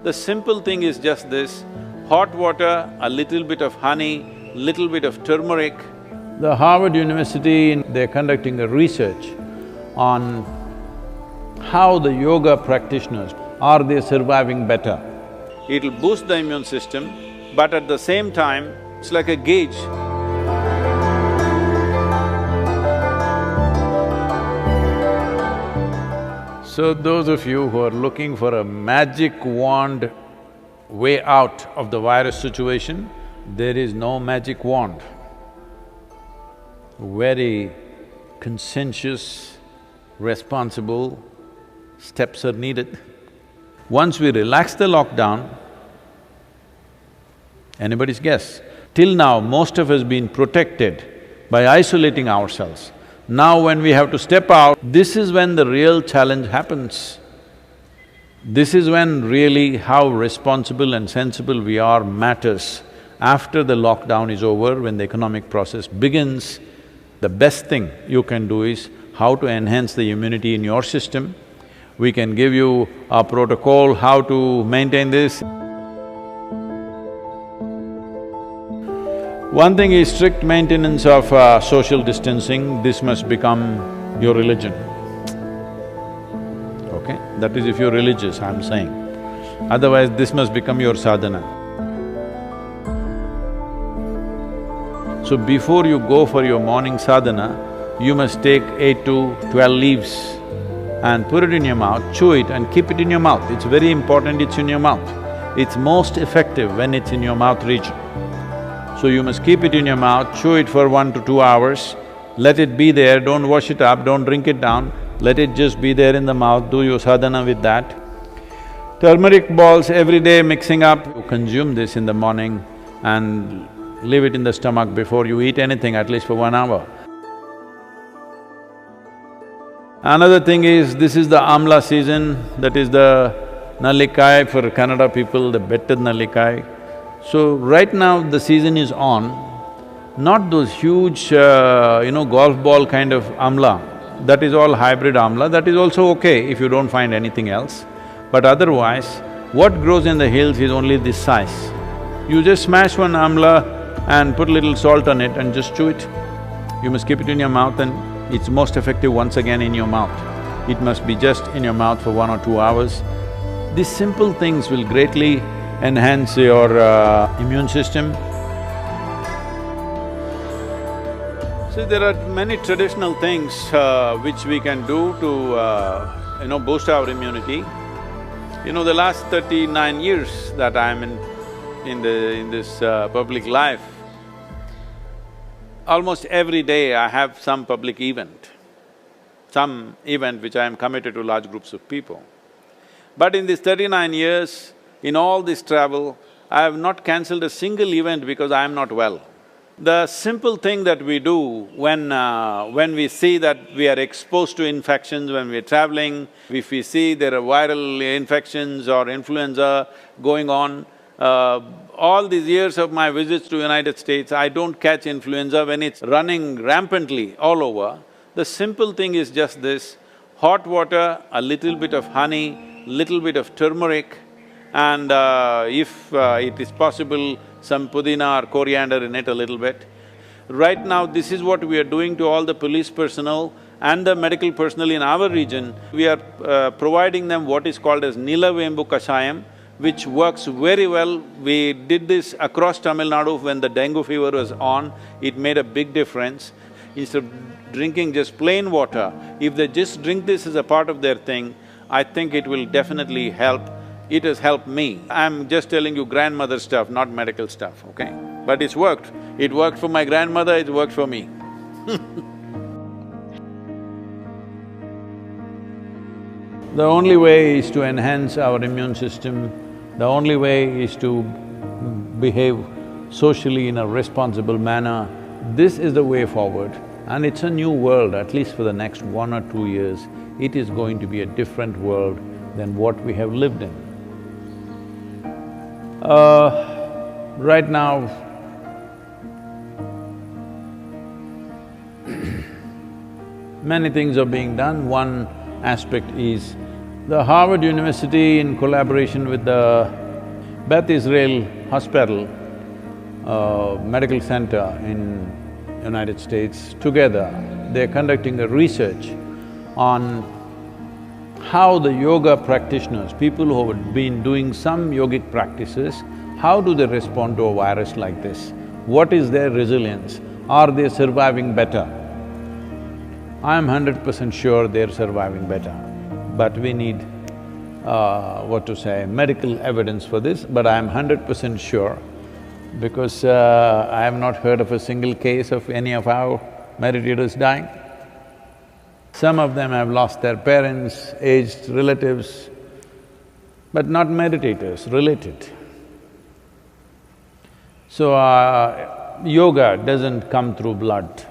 The simple thing is just this: hot water, a little bit of honey, little bit of turmeric. The Harvard University, they're conducting a research on how the yoga practitioners, are they surviving better? It'll boost the immune system, but at the same time, it's like a gauge. So those of you who are looking for a magic wand way out of the virus situation, there is no magic wand. Very conscientious, responsible steps are needed. Once we relax the lockdown, anybody's guess, till now most of us been protected by isolating ourselves. Now when we have to step out, this is when the real challenge happens. This is when really how responsible and sensible we are matters. After the lockdown is over, when the economic process begins, the best thing you can do is how to enhance the immunity in your system. We can give you a protocol how to maintain this. One thing is strict maintenance of social distancing. This must become your religion, okay? That is if you're religious, I'm saying. Otherwise, this must become your sadhana. So before you go for your morning sadhana, you must take 8 to 12 leaves and put it in your mouth, chew it and keep it in your mouth. It's very important it's in your mouth. It's most effective when it's in your mouth region. So you must keep it in your mouth, chew it for 1 to 2 hours, let it be there, don't wash it up, don't drink it down, let it just be there in the mouth, do your sadhana with that. Turmeric balls every day mixing up, you consume this in the morning and leave it in the stomach before you eat anything, at least for 1 hour. Another thing is, this is the amla season, that is the nallikai for Kannada people, the betted nallikai. So right now the season is on, not those huge, golf ball kind of amla. That is all hybrid amla, that is also okay if you don't find anything else. But otherwise, what grows in the hills is only this size. You just smash one amla and put a little salt on it and just chew it. You must keep it in your mouth and it's most effective once again in your mouth. It must be just in your mouth for 1 or 2 hours. These simple things will greatly enhance your immune system. See, there are many traditional things which we can do to boost our immunity. The last 39 years that I'm in this public life, almost every day I have some public event, which I am committed to large groups of people. But in these 39 years, in all this travel, I have not cancelled a single event because I am not well. The simple thing that we do when we see that we are exposed to infections when we're traveling, if we see there are viral infections or influenza going on, all these years of my visits to United States, I don't catch influenza when it's running rampantly all over. The simple thing is just this: hot water, a little bit of honey, little bit of turmeric, and if it is possible, some pudina or coriander in it a little bit. Right now, this is what we are doing to all the police personnel and the medical personnel in our region. We are providing them what is called as Nilavembu Kashayam, which works very well. We did this across Tamil Nadu when the dengue fever was on, it made a big difference. Instead of drinking just plain water, if they just drink this as a part of their thing, I think it will definitely help. It has helped me. I'm just telling you grandmother stuff, not medical stuff, okay? But it's worked. It worked for my grandmother, it worked for me. The only way is to enhance our immune system, the only way is to behave socially in a responsible manner. This is the way forward, and it's a new world, at least for the next 1 or 2 years. It is going to be a different world than what we have lived in. Right now, many things are being done. One aspect is The Harvard University, in collaboration with the Beth Israel Hospital, medical center in United States, together they're conducting a research on how the yoga practitioners, people who have been doing some yogic practices, how do they respond to a virus like this? What is their resilience? Are they surviving better? I'm 100% sure they're surviving better, but we need, medical evidence for this, but I'm 100% sure because I have not heard of a single case of any of our meditators dying. Some of them have lost their parents, aged relatives, but not meditators, related. So, yoga doesn't come through blood.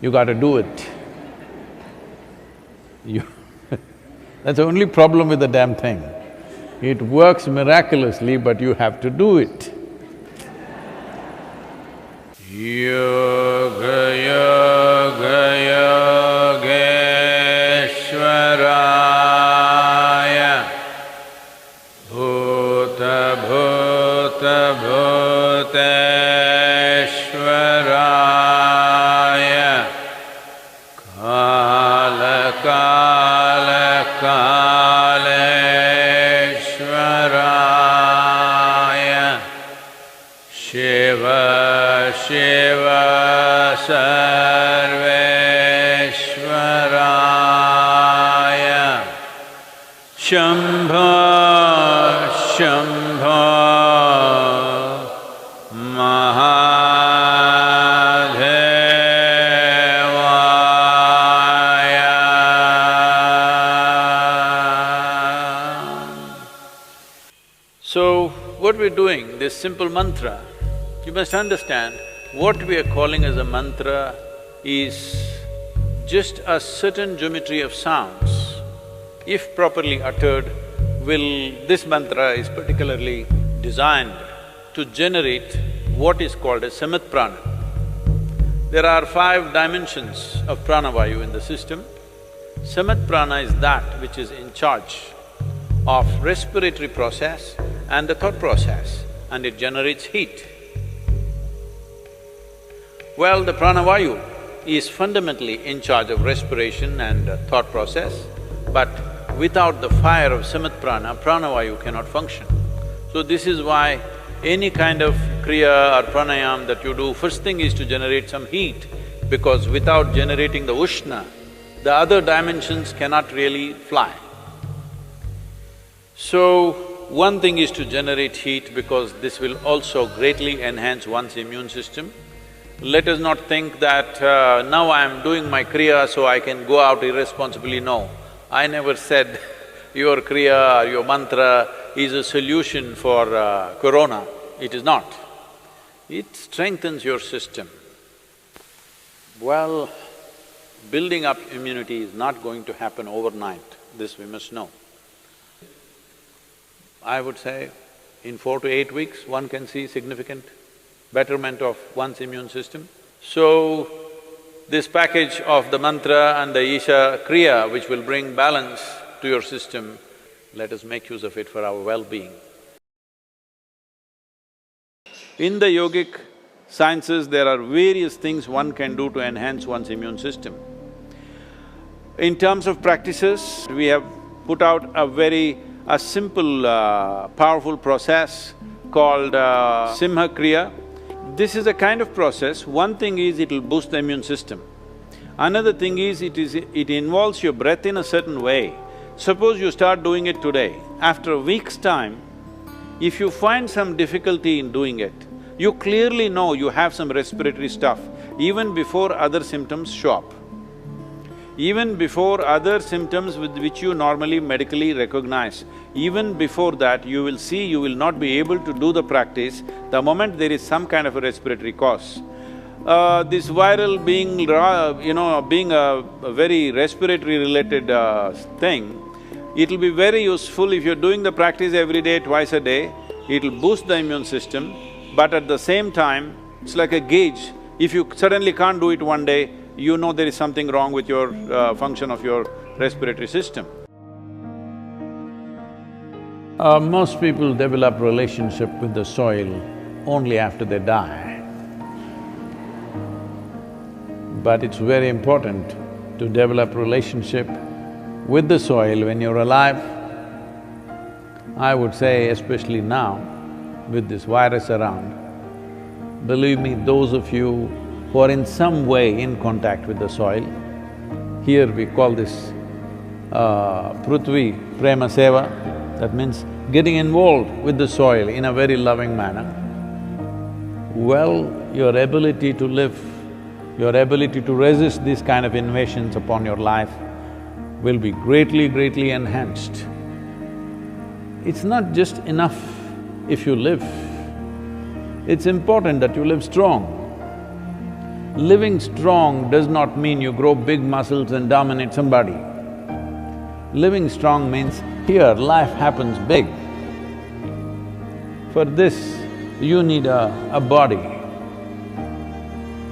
You gotta do it. That's the only problem with the damn thing. It works miraculously, but you have to do it. Yoga, yoga, yogeshwaraya, bhuta, bhuta, bhuteshwaraya, kala, kala, kaleshwaraya, Shiva, Shiva, Sarveshwaraya, Shambho, Shambho, Mahadevaya. So, what we're doing, this simple mantra, you must understand, what we are calling as a mantra is just a certain geometry of sounds. If properly uttered, this mantra is particularly designed to generate what is called as Samat Prana. There are 5 dimensions of pranavayu in the system. Samat Prana is that which is in charge of respiratory process and the thought process, and it generates heat. Well, the pranavayu is fundamentally in charge of respiration and thought process, but without the fire of Samat Prana, pranavayu cannot function. So this is why any kind of kriya or pranayam that you do, first thing is to generate some heat, because without generating the ushna, the other dimensions cannot really fly. So, one thing is to generate heat because this will also greatly enhance one's immune system. Let us not think that now I am doing my kriya so I can go out irresponsibly, no. I never said your kriya or your mantra is a solution for corona, it is not. It strengthens your system. Well, building up immunity is not going to happen overnight, this we must know. I would say in 4 to 8 weeks, one can see significant betterment of one's immune system. So, this package of the mantra and the Isha Kriya, which will bring balance to your system, let us make use of it for our well-being. In the yogic sciences, there are various things one can do to enhance one's immune system. In terms of practices, we have put out a simple, powerful process called Simha Kriya. This is a kind of process, one thing is it'll boost the immune system. Another thing is it involves your breath in a certain way. Suppose you start doing it today, after a week's time, if you find some difficulty in doing it, you clearly know you have some respiratory stuff, even before other symptoms show up. Even before other symptoms with which you normally medically recognize, even before that you will see you will not be able to do the practice the moment there is some kind of a respiratory cause. This viral being a very respiratory related thing, it'll be very useful if you're doing the practice every day, twice a day, it'll boost the immune system, but at the same time, it's like a gauge. If you suddenly can't do it one day, you know there is something wrong with your function of your respiratory system. Most people develop relationship with the soil only after they die. But it's very important to develop relationship with the soil when you're alive. I would say especially now, with this virus around, believe me, those of you who are in some way in contact with the soil, here we call this Prithvi Prema Seva, that means getting involved with the soil in a very loving manner. Well, your ability to live, your ability to resist these kind of invasions upon your life will be greatly enhanced. It's not just enough if you live, it's important that you live strong. Living strong does not mean you grow big muscles and dominate somebody. Living strong means here life happens big. For this, you need a body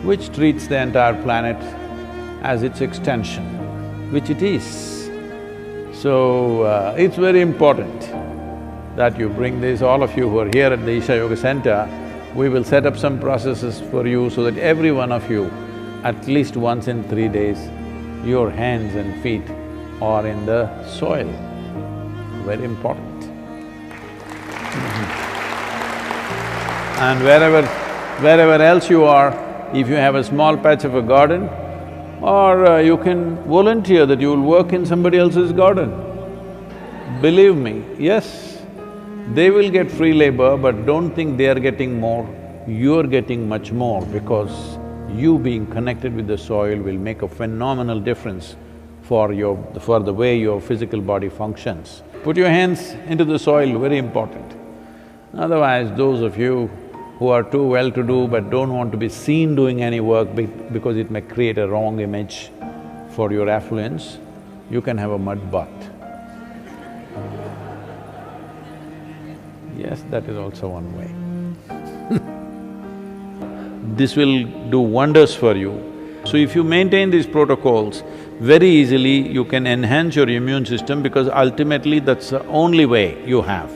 which treats the entire planet as its extension, which it is. So, it's very important that you bring this, all of you who are here at the Isha Yoga Center, we will set up some processes for you so that every one of you, at least once in 3 days, your hands and feet are in the soil. Very important. And wherever else you are, if you have a small patch of a garden, or you can volunteer that you will work in somebody else's garden. Believe me, yes, they will get free labor, but don't think they are getting more, you're getting much more because you being connected with the soil will make a phenomenal difference for the way your physical body functions. Put your hands into the soil, very important. Otherwise, those of you who are too well-to-do but don't want to be seen doing any work because it may create a wrong image for your affluence, you can have a mud bath. Yes, that is also one way. This will do wonders for you. So if you maintain these protocols, very easily you can enhance your immune system because ultimately that's the only way you have.